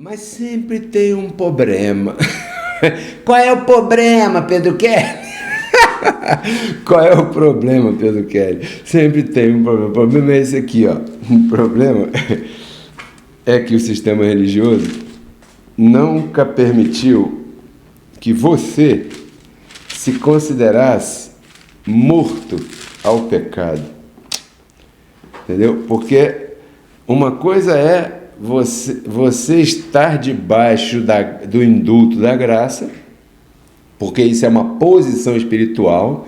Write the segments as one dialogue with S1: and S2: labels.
S1: Mas sempre tem um problema. Qual é o problema, Pedro Kelly? Qual é o problema, Pedro Kelly? Sempre tem um problema. O problema é esse aqui, ó. O problema é que o sistema religioso nunca permitiu que você se considerasse morto ao pecado. Entendeu? Porque uma coisa é você estar debaixo do indulto da graça, porque isso é uma posição espiritual.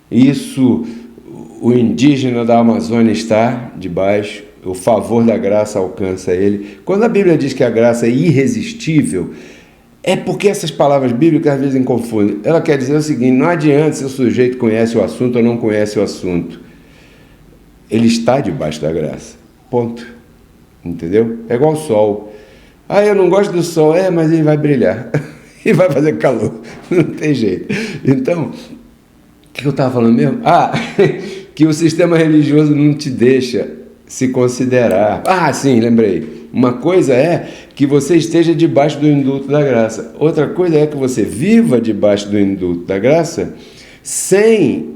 S1: Isso, o indígena da Amazônia está debaixo, o favor da graça alcança ele. Quando a Bíblia diz que a graça é irresistível, é porque essas palavras bíblicas às vezes confundem. Ela quer dizer o seguinte: não adianta se o sujeito conhece o assunto ou não conhece o assunto. Ele está debaixo da graça. Ponto. Entendeu? É igual o sol. Ah, eu não gosto do sol. Mas ele vai brilhar. E vai fazer calor. Não tem jeito. Então, o que eu estava falando mesmo? Que o sistema religioso não te deixa se considerar. Sim, lembrei. Uma coisa é que você esteja debaixo do indulto da graça. Outra coisa é que você viva debaixo do indulto da graça sem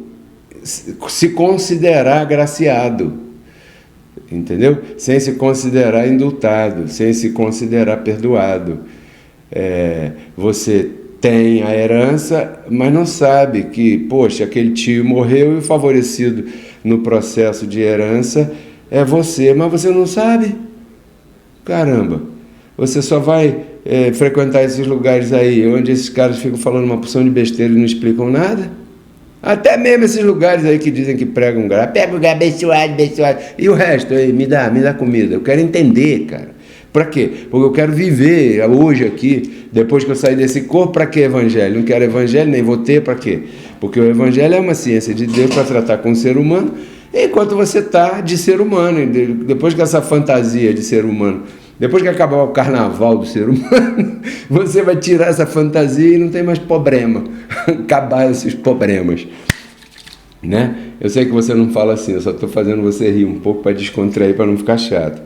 S1: se considerar agraciado. Entendeu? Sem se considerar indultado, sem se considerar perdoado. Você tem a herança, mas não sabe que, poxa, aquele tio morreu e o favorecido no processo de herança é você, mas você não sabe. Caramba, você só vai frequentar esses lugares aí, onde esses caras ficam falando uma porção de besteira e não explicam nada. Até mesmo esses lugares aí que dizem que pregam graça. Pega o lugar abençoado. E o resto aí, me dá comida. Eu quero entender, cara. Para quê? Porque eu quero viver hoje aqui, depois que eu sair desse corpo. Para que evangelho? Não quero evangelho, nem vou ter. Para quê? Porque o evangelho é uma ciência de Deus para tratar com o ser humano, enquanto você está de ser humano. Depois que essa fantasia de ser humano, depois que acabar o carnaval do ser humano, você vai tirar essa fantasia e não tem mais problema. Acabar esses problemas. Né? Eu sei que você não fala assim, eu só estou fazendo você rir um pouco para descontrair, para não ficar chato.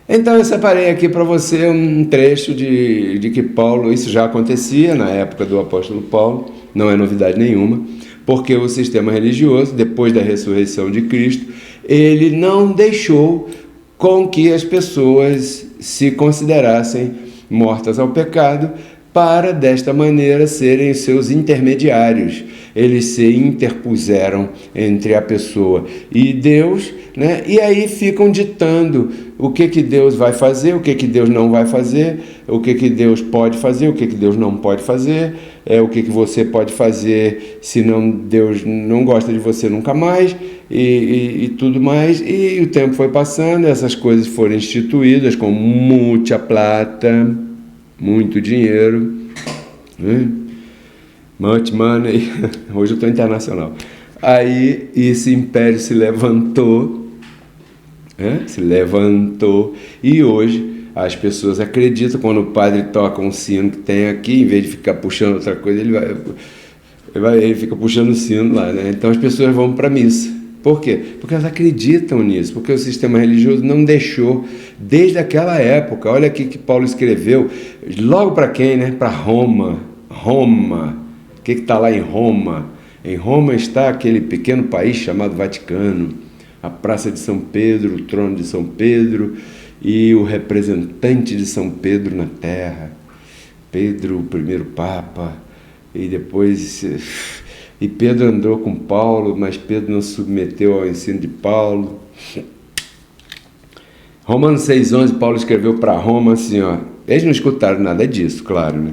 S1: Então eu separei aqui para você um trecho de que Paulo, isso já acontecia na época do apóstolo Paulo, não é novidade nenhuma, porque o sistema religioso, depois da ressurreição de Cristo, ele não deixou com que as pessoas se considerassem mortas ao pecado, para desta maneira serem seus intermediários. Eles se interpuseram entre a pessoa e Deus, né? E aí ficam ditando o que Deus vai fazer, o que Deus não vai fazer, o que Deus pode fazer, o que Deus não pode fazer, o que você pode fazer, senão Deus não gosta de você nunca mais, e tudo mais. E o tempo foi passando, essas coisas foram instituídas com muita plata, muito dinheiro, né? Much money. Hoje eu estou internacional. Aí esse império se levantou, né? E hoje as pessoas acreditam, quando o padre toca um sino que tem aqui, em vez de ficar puxando outra coisa, ele fica puxando o sino lá, né? Então as pessoas vão para a missa. Por quê? Porque elas acreditam nisso, porque o sistema religioso não deixou, desde aquela época. Olha aqui que Paulo escreveu, logo para quem, né? Para Roma. O que está lá em Roma? Em Roma está aquele pequeno país chamado Vaticano, a Praça de São Pedro, o trono de São Pedro e o representante de São Pedro na terra, Pedro, o primeiro Papa, e depois... E Pedro andou com Paulo, mas Pedro não se submeteu ao ensino de Paulo. Romanos 6,11, Paulo escreveu para Roma assim, ó. Eles não escutaram nada disso, claro, né?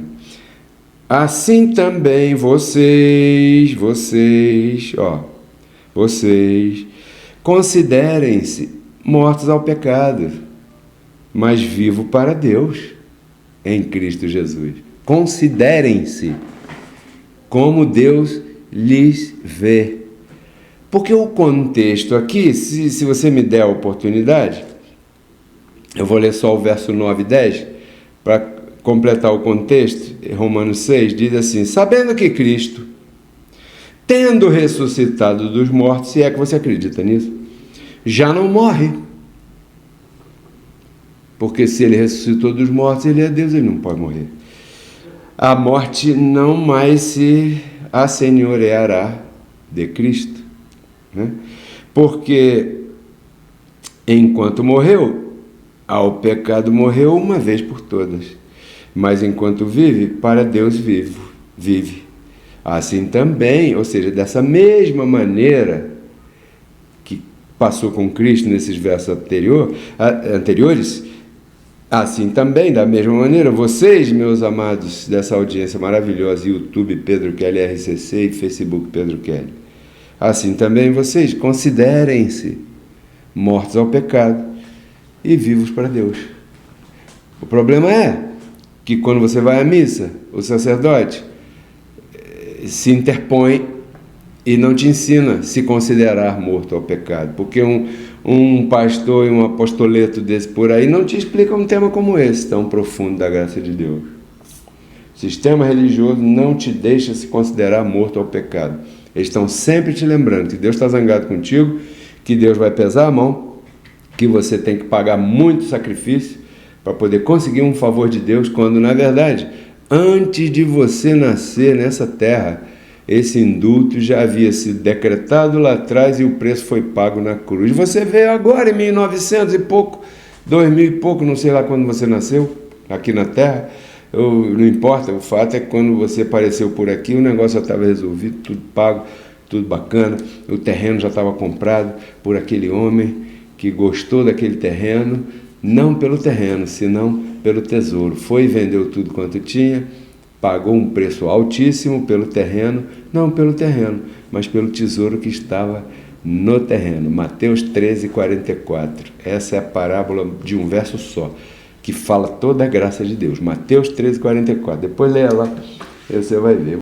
S1: Assim também vocês, considerem-se mortos ao pecado, mas vivos para Deus, em Cristo Jesus. Considerem-se como Deus lhes vê. Porque o contexto aqui, se você me der a oportunidade, eu vou ler só o verso 9 e 10, para completar o contexto. Romanos 6 diz assim: sabendo que Cristo, tendo ressuscitado dos mortos, se é que você acredita nisso, já não morre. Porque se ele ressuscitou dos mortos, ele é Deus, ele não pode morrer. A morte não mais se assenhoreará de Cristo, né? Porque enquanto morreu, ao pecado morreu uma vez por todas, mas enquanto vive, para Deus vive. Assim também, ou seja, dessa mesma maneira que passou com Cristo nesses versos anteriores, assim também, da mesma maneira, vocês, meus amados dessa audiência maravilhosa, YouTube Pedro Kelly RCC e Facebook Pedro Kelly, assim também vocês considerem-se mortos ao pecado e vivos para Deus. O problema é que quando você vai à missa, o sacerdote se interpõe e não te ensina a se considerar morto ao pecado, porque um pastor e um apostoleto desse por aí não te explica um tema como esse, tão profundo da graça de Deus. O sistema religioso não te deixa se considerar morto ao pecado. Eles estão sempre te lembrando que Deus está zangado contigo, que Deus vai pesar a mão, que você tem que pagar muito sacrifício para poder conseguir um favor de Deus, quando, na verdade, antes de você nascer nessa terra, esse indulto já havia sido decretado lá atrás e o preço foi pago na cruz. Você veio agora em 1900 e pouco, 2000 e pouco, não sei lá quando você nasceu, aqui na terra. Não importa, o fato é que quando você apareceu por aqui, o negócio já estava resolvido, tudo pago, tudo bacana, o terreno já estava comprado por aquele homem que gostou daquele terreno, não pelo terreno, senão pelo tesouro. Foi e vendeu tudo quanto tinha, pagou um preço altíssimo pelo terreno, não pelo terreno, mas pelo tesouro que estava no terreno. Mateus 13:44. Essa é a parábola de um verso só, que fala toda a graça de Deus. Mateus 13:44. Depois leia lá, você vai ver.